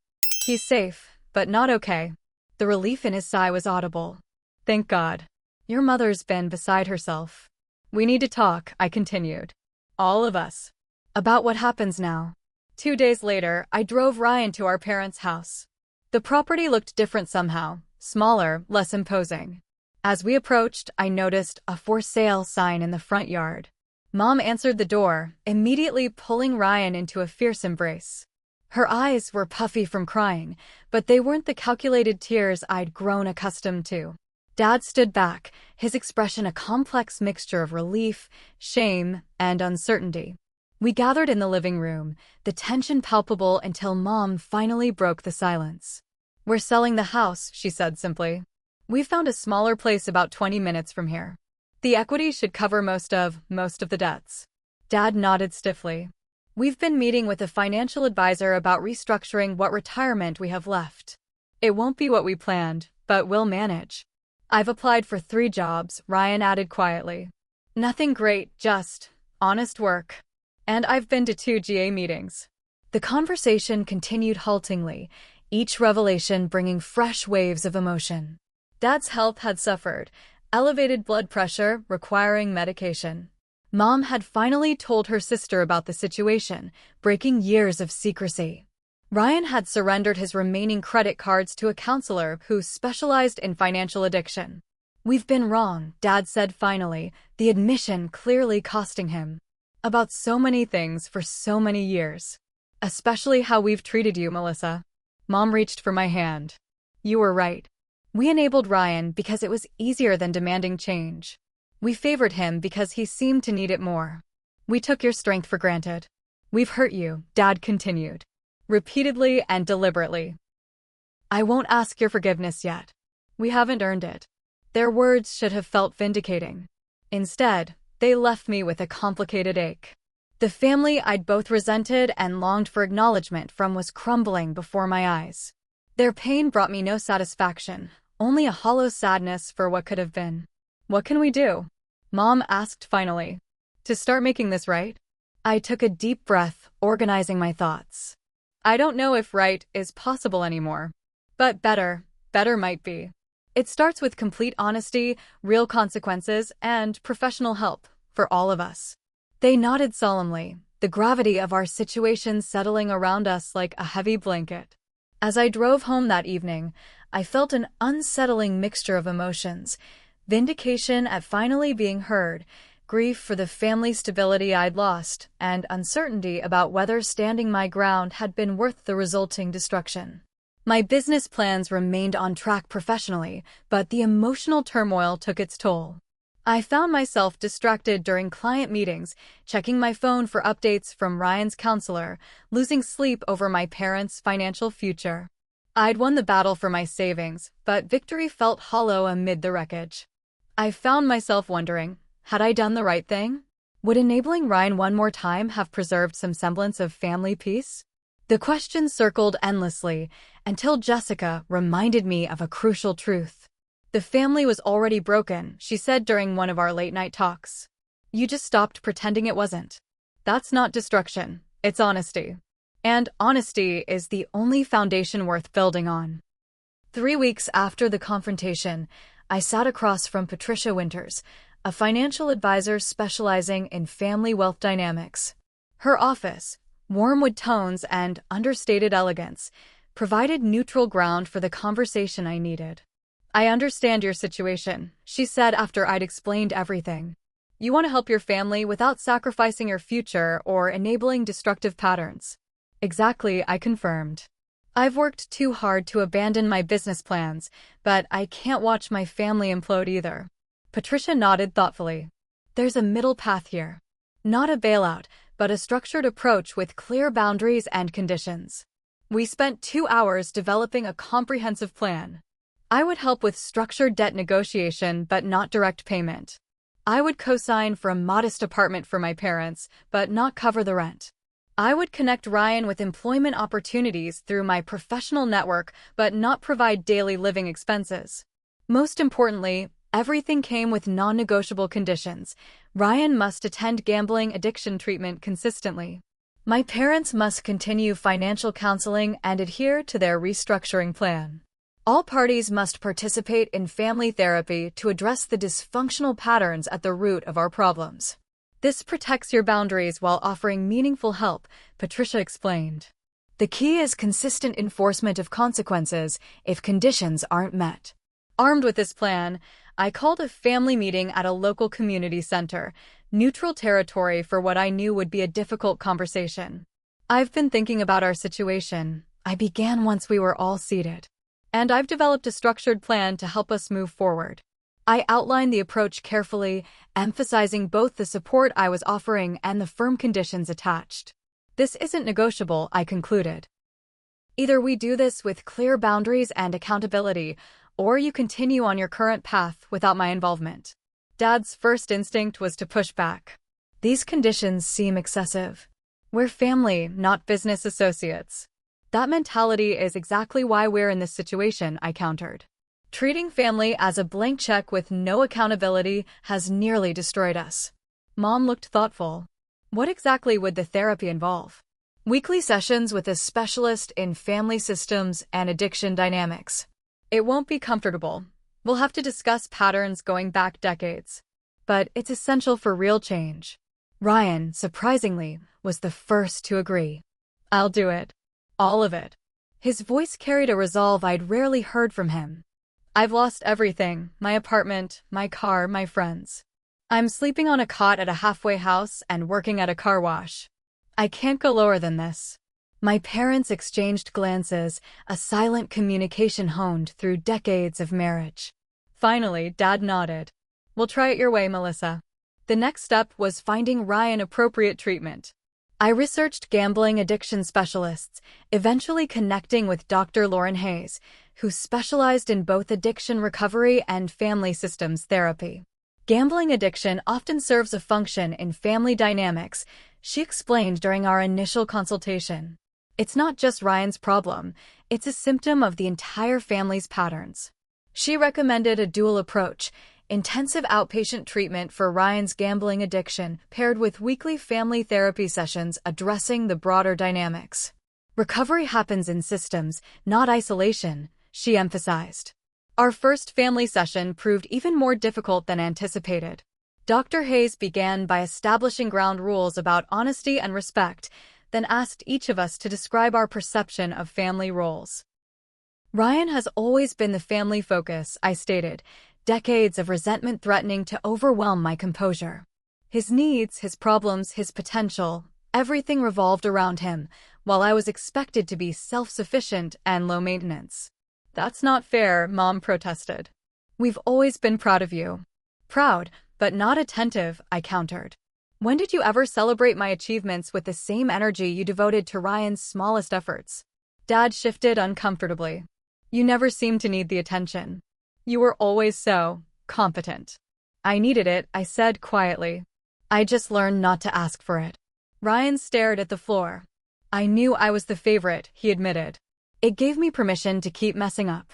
"He's safe, but not okay." The relief in his sigh was audible. "Thank God. Your mother's been beside herself. We need to talk," I continued. "All of us. About what happens now." 2 days later, I drove Ryan to our parents' house. The property looked different somehow, smaller, less imposing. As we approached, I noticed a "for sale" sign in the front yard. Mom answered the door, immediately pulling Ryan into a fierce embrace. Her eyes were puffy from crying, but they weren't the calculated tears I'd grown accustomed to. Dad stood back, his expression a complex mixture of relief, shame, and uncertainty. We gathered in the living room, the tension palpable until Mom finally broke the silence. "We're selling the house," she said simply. "We found a smaller place about 20 minutes from here. The equity should cover most of the debts." Dad nodded stiffly. "We've been meeting with a financial advisor about restructuring what retirement we have left. It won't be what we planned, but we'll manage." "I've applied for 3 jobs," Ryan added quietly. "Nothing great, just honest work. And I've been to 2 GA meetings." The conversation continued haltingly, each revelation bringing fresh waves of emotion. Dad's health had suffered, elevated blood pressure, requiring medication. Mom had finally told her sister about the situation, breaking years of secrecy. Ryan had surrendered his remaining credit cards to a counselor who specialized in financial addiction. "We've been wrong," Dad said finally, the admission clearly costing him. "About so many things for so many years. Especially how we've treated you, Melissa." Mom reached for my hand. "You were right. We enabled Ryan because it was easier than demanding change. We favored him because he seemed to need it more. We took your strength for granted. We've hurt you," Dad continued, repeatedly and deliberately. "I won't ask your forgiveness yet. We haven't earned it." Their words should have felt vindicating. Instead, they left me with a complicated ache. The family I'd both resented and longed for acknowledgement from was crumbling before my eyes. Their pain brought me no satisfaction, only a hollow sadness for what could have been. "What can we do?" Mom asked finally. "To start making this right?" I took a deep breath, organizing my thoughts. I don't know if right is possible anymore. But better might be. It starts with complete honesty, real consequences, and professional help, for all of us. They nodded solemnly, the gravity of our situation settling around us like a heavy blanket. As I drove home that evening, I felt an unsettling mixture of emotions: vindication at finally being heard, grief for the family stability I'd lost, and uncertainty about whether standing my ground had been worth the resulting destruction. My business plans remained on track professionally, but the emotional turmoil took its toll. I found myself distracted during client meetings, checking my phone for updates from Ryan's counselor, losing sleep over my parents' financial future. I'd won the battle for my savings, but victory felt hollow amid the wreckage. I found myself wondering, had I done the right thing? Would enabling Ryan one more time have preserved some semblance of family peace? The question circled endlessly, until Jessica reminded me of a crucial truth. "The family was already broken," she said during one of our late-night talks. "You just stopped pretending it wasn't. That's not destruction, it's honesty. And honesty is the only foundation worth building on." 3 weeks after the confrontation, I sat across from Patricia Winters, a financial advisor specializing in family wealth dynamics. Her office, warm wood tones and understated elegance, provided neutral ground for the conversation I needed. "I understand your situation," she said after I'd explained everything. "You want to help your family without sacrificing your future or enabling destructive patterns." "Exactly," I confirmed. "I've worked too hard to abandon my business plans, but I can't watch my family implode either." Patricia nodded thoughtfully. "There's a middle path here. Not a bailout, but a structured approach with clear boundaries and conditions." We spent 2 hours developing a comprehensive plan. I would help with structured debt negotiation but not direct payment. I would co-sign for a modest apartment for my parents, but not cover the rent. I would connect Ryan with employment opportunities through my professional network, but not provide daily living expenses. Most importantly, everything came with non-negotiable conditions. Ryan must attend gambling addiction treatment consistently. My parents must continue financial counseling and adhere to their restructuring plan. All parties must participate in family therapy to address the dysfunctional patterns at the root of our problems. This protects your boundaries while offering meaningful help, Patricia explained. The key is consistent enforcement of consequences if conditions aren't met. Armed with this plan, I called a family meeting at a local community center, neutral territory for what I knew would be a difficult conversation. I've been thinking about our situation. I began once we were all seated. And I've developed a structured plan to help us move forward. I outlined the approach carefully, emphasizing both the support I was offering and the firm conditions attached. This isn't negotiable, I concluded. Either we do this with clear boundaries and accountability, or you continue on your current path without my involvement. Dad's first instinct was to push back. These conditions seem excessive. We're family, not business associates. That mentality is exactly why we're in this situation, I countered. Treating family as a blank check with no accountability has nearly destroyed us. Mom looked thoughtful. What exactly would the therapy involve? Weekly sessions with a specialist in family systems and addiction dynamics. It won't be comfortable. We'll have to discuss patterns going back decades. But it's essential for real change. Ryan, surprisingly, was the first to agree. I'll do it. All of it. His voice carried a resolve I'd rarely heard from him. I've lost everything, my apartment, my car, my friends. I'm sleeping on a cot at a halfway house and working at a car wash. I can't go lower than this. My parents exchanged glances, a silent communication honed through decades of marriage. Finally, Dad nodded. We'll try it your way, Melissa. The next step was finding Ryan appropriate treatment. I researched gambling addiction specialists, eventually connecting with Dr. Lauren Hayes, who specialized in both addiction recovery and family systems therapy. Gambling addiction often serves a function in family dynamics, she explained during our initial consultation. It's not just Ryan's problem, it's a symptom of the entire family's patterns. She recommended a dual approach, intensive outpatient treatment for Ryan's gambling addiction paired with weekly family therapy sessions addressing the broader dynamics. Recovery happens in systems, not isolation, she emphasized. Our first family session proved even more difficult than anticipated. Dr. Hayes began by establishing ground rules about honesty and respect, then asked each of us to describe our perception of family roles. Ryan has always been the family focus, I stated, decades of resentment threatening to overwhelm my composure. His needs, his problems, his potential, everything revolved around him, while I was expected to be self-sufficient and low maintenance. That's not fair, Mom protested. We've always been proud of you. Proud, but not attentive, I countered. When did you ever celebrate my achievements with the same energy you devoted to Ryan's smallest efforts? Dad shifted uncomfortably. You never seemed to need the attention. You were always so competent. I needed it, I said quietly. I just learned not to ask for it. Ryan stared at the floor. I knew I was the favorite, he admitted. It gave me permission to keep messing up.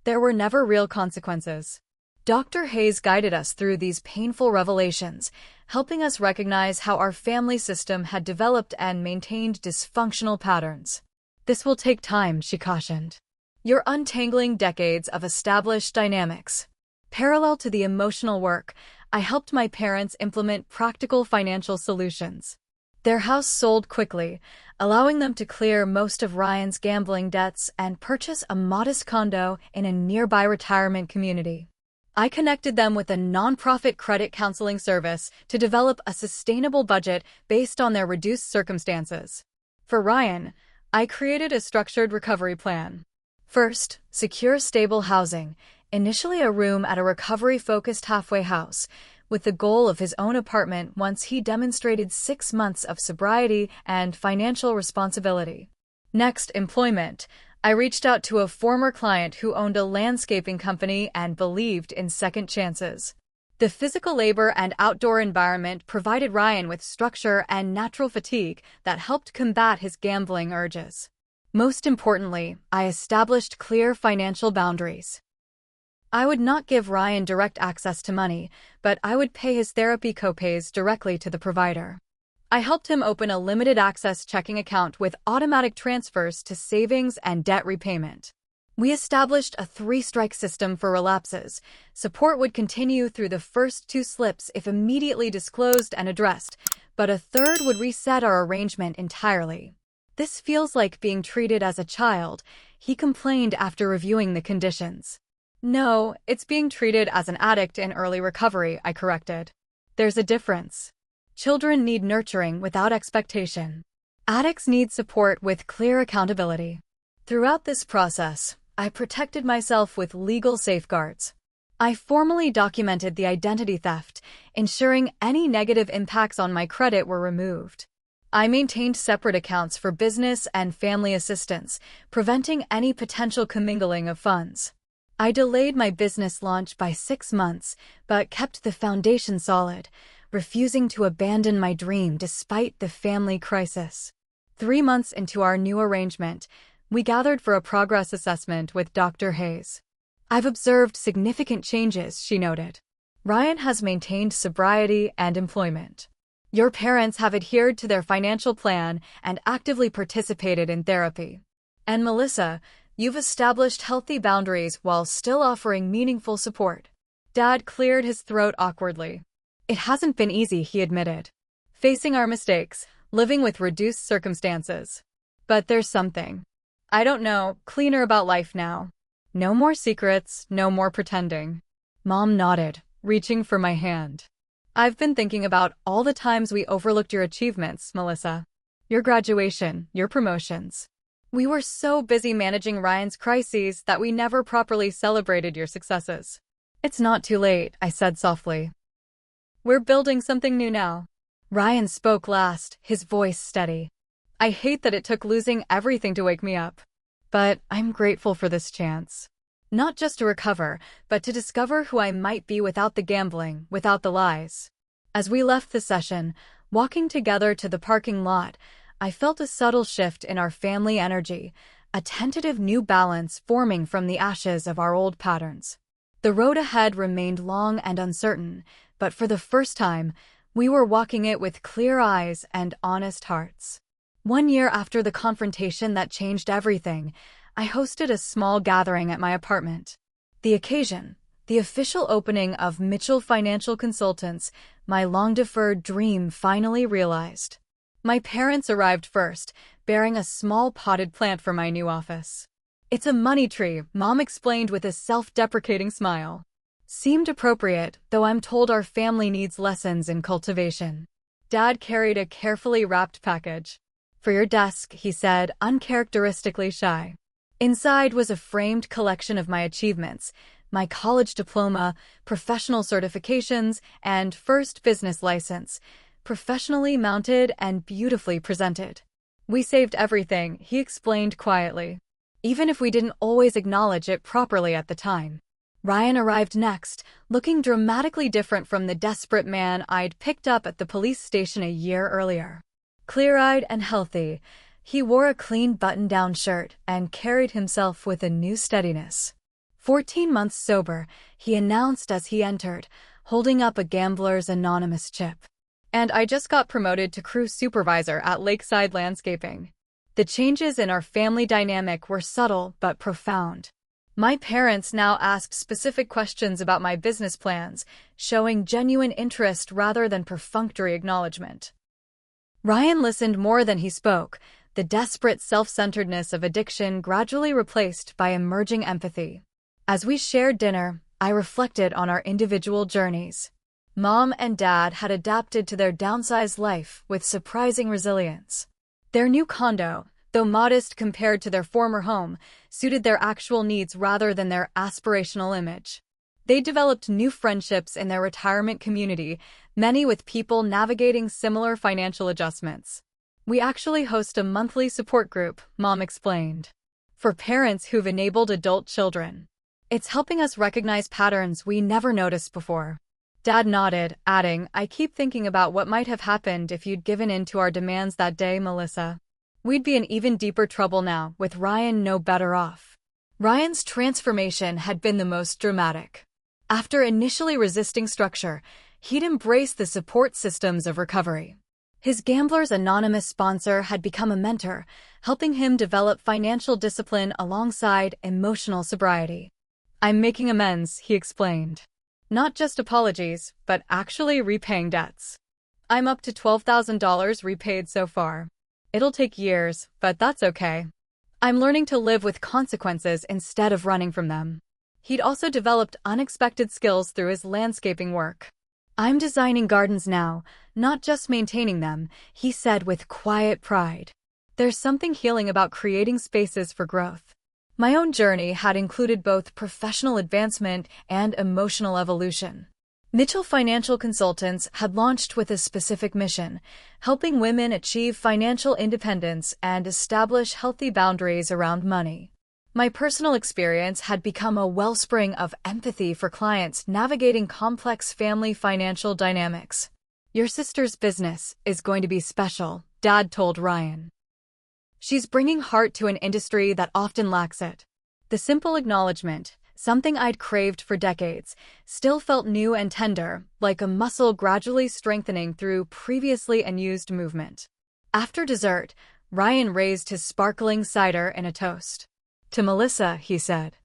There were never real consequences. Dr. Hayes guided us through these painful revelations, helping us recognize how our family system had developed and maintained dysfunctional patterns. This will take time, she cautioned. You're untangling decades of established dynamics. Parallel to the emotional work, I helped my parents implement practical financial solutions. Their house sold quickly, allowing them to clear most of Ryan's gambling debts and purchase a modest condo in a nearby retirement community. I connected them with a nonprofit credit counseling service to develop a sustainable budget based on their reduced circumstances. For Ryan, I created a structured recovery plan. First, secure stable housing, initially a room at a recovery-focused halfway house, with the goal of his own apartment once he demonstrated 6 months of sobriety and financial responsibility. Next, employment. I reached out to a former client who owned a landscaping company and believed in second chances. The physical labor and outdoor environment provided Ryan with structure and natural fatigue that helped combat his gambling urges. Most importantly, I established clear financial boundaries. I would not give Ryan direct access to money, but I would pay his therapy copays directly to the provider. I helped him open a limited access checking account with automatic transfers to savings and debt repayment. We established a 3-strike system for relapses. Support would continue through the first 2 slips if immediately disclosed and addressed, but a third would reset our arrangement entirely. This feels like being treated as a child, he complained after reviewing the conditions. No, it's being treated as an addict in early recovery, I corrected. There's a difference. Children need nurturing without expectation. Addicts need support with clear accountability. Throughout this process, I protected myself with legal safeguards. I formally documented the identity theft, ensuring any negative impacts on my credit were removed. I maintained separate accounts for business and family assistance, preventing any potential commingling of funds. I delayed my business launch by 6 months, but kept the foundation solid, refusing to abandon my dream despite the family crisis. 3 months into our new arrangement, we gathered for a progress assessment with Dr. Hayes. I've observed significant changes, she noted. Ryan has maintained sobriety and employment. Your parents have adhered to their financial plan and actively participated in therapy. And Melissa, you've established healthy boundaries while still offering meaningful support. Dad cleared his throat awkwardly. It hasn't been easy, he admitted. Facing our mistakes, living with reduced circumstances. But there's something, I don't know, cleaner about life now. No more secrets, no more pretending. Mom nodded, reaching for my hand. I've been thinking about all the times we overlooked your achievements, Melissa. Your graduation, your promotions. We were so busy managing Ryan's crises that we never properly celebrated your successes. It's not too late, I said softly. We're building something new now. Ryan spoke last, his voice steady. I hate that it took losing everything to wake me up. But I'm grateful for this chance. Not just to recover, but to discover who I might be without the gambling, without the lies. As we left the session, walking together to the parking lot, I felt a subtle shift in our family energy, a tentative new balance forming from the ashes of our old patterns. The road ahead remained long and uncertain, but for the first time, we were walking it with clear eyes and honest hearts. 1 year after the confrontation that changed everything, I hosted a small gathering at my apartment. The occasion, the official opening of Mitchell Financial Consultants, my long-deferred dream finally realized. My parents arrived first, bearing a small potted plant for my new office. It's a money tree, Mom explained with a self-deprecating smile. Seemed appropriate, though I'm told our family needs lessons in cultivation. Dad carried a carefully wrapped package. For your desk, he said, uncharacteristically shy. Inside was a framed collection of my achievements, my college diploma, professional certifications, and first business license, professionally mounted and beautifully presented. We saved everything, he explained quietly, even if we didn't always acknowledge it properly at the time. Ryan arrived next, looking dramatically different from the desperate man I'd picked up at the police station a year earlier. Clear-eyed and healthy, he wore a clean button-down shirt and carried himself with a new steadiness. 14 months sober, he announced as he entered, holding up a Gambler's Anonymous chip. And I just got promoted to crew supervisor at Lakeside Landscaping. The changes in our family dynamic were subtle but profound. My parents now asked specific questions about my business plans, showing genuine interest rather than perfunctory acknowledgement. Ryan listened more than he spoke, the desperate self-centeredness of addiction gradually replaced by emerging empathy. As we shared dinner, I reflected on our individual journeys. Mom and Dad had adapted to their downsized life with surprising resilience. Their new condo, though modest compared to their former home, suited their actual needs rather than their aspirational image. They developed new friendships in their retirement community, many with people navigating similar financial adjustments. We actually host a monthly support group, Mom explained, for parents who've enabled adult children. It's helping us recognize patterns we never noticed before. Dad nodded, adding, "I keep thinking about what might have happened if you'd given in to our demands that day, Melissa. We'd be in even deeper trouble now, with Ryan no better off." Ryan's transformation had been the most dramatic. After initially resisting structure, he'd embraced the support systems of recovery. His Gamblers Anonymous sponsor had become a mentor, helping him develop financial discipline alongside emotional sobriety. "I'm making amends," he explained. "Not just apologies, but actually repaying debts. I'm up to $12,000 repaid so far. It'll take years, but that's okay. I'm learning to live with consequences instead of running from them." He'd also developed unexpected skills through his landscaping work. "I'm designing gardens now, not just maintaining them," he said with quiet pride. "There's something healing about creating spaces for growth." My own journey had included both professional advancement and emotional evolution. Mitchell Financial Consultants had launched with a specific mission, helping women achieve financial independence and establish healthy boundaries around money. My personal experience had become a wellspring of empathy for clients navigating complex family financial dynamics. "Your sister's business is going to be special," Dad told Ryan. "She's bringing heart to an industry that often lacks it." The simple acknowledgement, something I'd craved for decades, still felt new and tender, like a muscle gradually strengthening through previously unused movement. After dessert, Ryan raised his sparkling cider in a toast. "To Melissa," he said.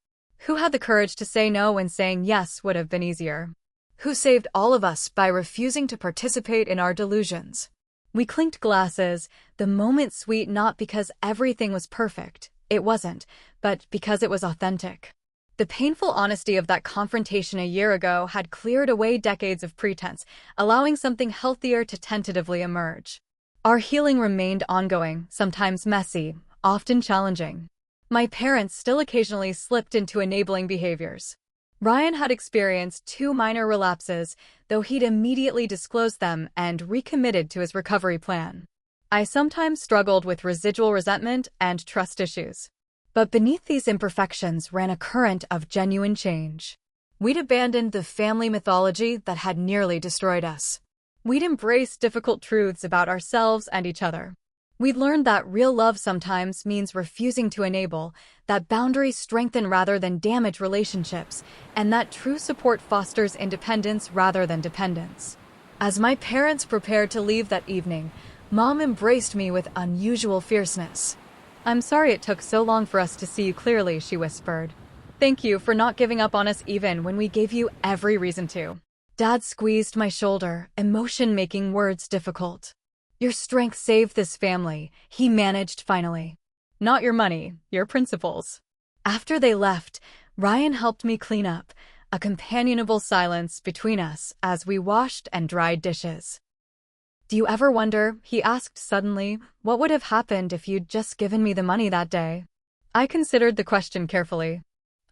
"Who had the courage to say no when saying yes would have been easier? Who saved all of us by refusing to participate in our delusions?" We clinked glasses, the moment sweet not because everything was perfect, it wasn't, but because it was authentic. The painful honesty of that confrontation a year ago had cleared away decades of pretense, allowing something healthier to tentatively emerge. Our healing remained ongoing, sometimes messy, often challenging. My parents still occasionally slipped into enabling behaviors. Ryan had experienced 2 minor relapses, though he'd immediately disclosed them and recommitted to his recovery plan. I sometimes struggled with residual resentment and trust issues. But beneath these imperfections ran a current of genuine change. We'd abandoned the family mythology that had nearly destroyed us. We'd embraced difficult truths about ourselves and each other. We'd learned that real love sometimes means refusing to enable, that boundaries strengthen rather than damage relationships, and that true support fosters independence rather than dependence. As my parents prepared to leave that evening, Mom embraced me with unusual fierceness. "I'm sorry it took so long for us to see you clearly," she whispered. "Thank you for not giving up on us even when we gave you every reason to." Dad squeezed my shoulder, emotion making words difficult. "Your strength saved this family," he managed finally. "Not your money, your principles." After they left, Ryan helped me clean up, a companionable silence between us as we washed and dried dishes. "Do you ever wonder," he asked suddenly, "what would have happened if you'd just given me the money that day?" I considered the question carefully.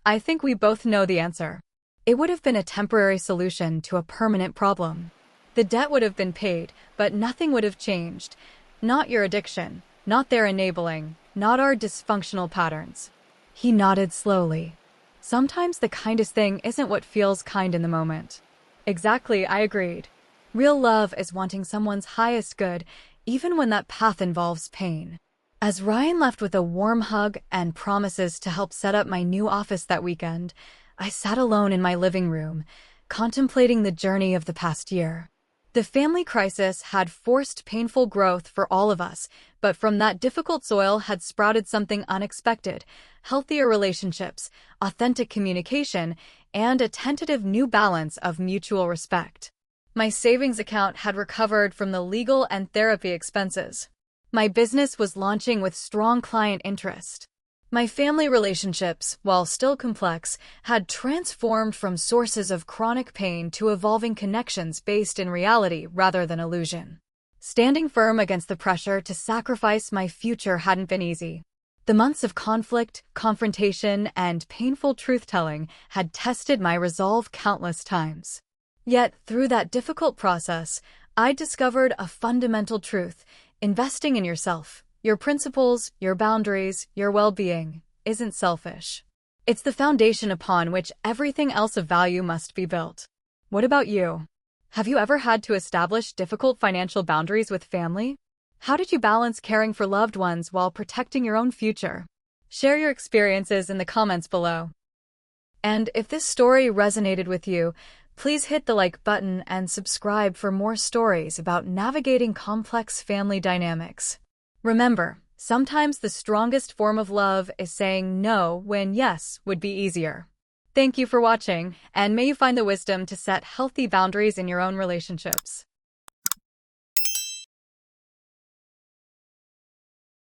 I think we both know the answer. It would have been a temporary solution to a permanent problem. The debt would have been paid, but nothing would have changed. Not your addiction, not their enabling, not our dysfunctional patterns. He nodded slowly. Sometimes the kindest thing isn't what feels kind in the moment. Exactly, I agreed. Real love is wanting someone's highest good, even when that path involves pain. As Ryan left with a warm hug and promises to help set up my new office that weekend, I sat alone in my living room, contemplating the journey of the past year. The family crisis had forced painful growth for all of us, but from that difficult soil had sprouted something unexpected: healthier relationships, authentic communication, and a tentative new balance of mutual respect. My savings account had recovered from the legal and therapy expenses. My business was launching with strong client interest. My family relationships, while still complex, had transformed from sources of chronic pain to evolving connections based in reality rather than illusion. Standing firm against the pressure to sacrifice my future hadn't been easy. The months of conflict, confrontation, and painful truth-telling had tested my resolve countless times. Yet, through that difficult process, I discovered a fundamental truth: investing in yourself, your principles, your boundaries, your well-being, isn't selfish. It's the foundation upon which everything else of value must be built. What about you? Have you ever had to establish difficult financial boundaries with family? How did you balance caring for loved ones while protecting your own future? Share your experiences in the comments below. And if this story resonated with you, please hit the like button and subscribe for more stories about navigating complex family dynamics. Remember, sometimes the strongest form of love is saying no when yes would be easier. Thank you for watching, and may you find the wisdom to set healthy boundaries in your own relationships.